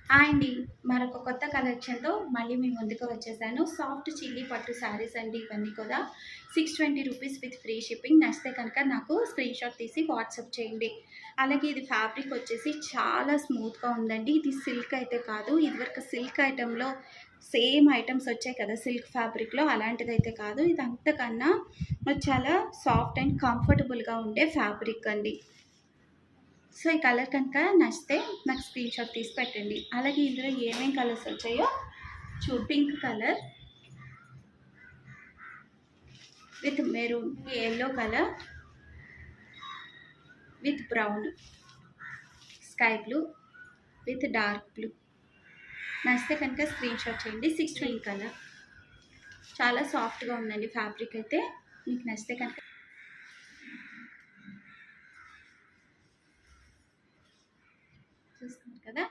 Hi అండి. మరొక కొత్త కలెక్షన్‌తో మళ్ళీ మీ ముందుకు వచ్చేసాను. సాఫ్ట్ చిల్లీ పట్టు శారీస్ అండి ఇవన్నీ కూడా. 620 రూపీస్ విత్ ఫ్రీ షిప్పింగ్. నచ్చితే కనుక నాకు స్క్రీన్‌షాట్ తీసి వాట్సాప్ చేయండి. అలాగే ఇది ఫ్యాబ్రిక్ వచ్చేసి చాలా స్మూత్‌గా ఉందండి. ఇది సిల్క్ అయితే కాదు. ఇదివరకు సిల్క్ ఐటెమ్‌లో సేమ్ ఐటెమ్స్ వచ్చాయి కదా సిల్క్ ఫ్యాబ్రిక్‌లో, అలాంటిదైతే కాదు. ఇది అంతకన్నా చాలా సాఫ్ట్ అండ్ కంఫర్టబుల్‌గా ఉండే ఫ్యాబ్రిక్ అండి. సో ఈ కలర్ కనుక నచ్చితే నాకు స్క్రీన్‌షాట్ తీసి పెట్టండి. అలాగే ఇందులో ఏమేం కలర్స్ వచ్చాయో pink colour with maroon, yellow colour with brown, sky blue with dark blue. నచ్చితే కనుక స్క్రీన్‌షాట్ చేయండి. 620 కలర్ చాలా సాఫ్ట్‌గా ఉందండి ఫ్యాబ్రిక్ అయితే. మీకు నచ్చితే కనుక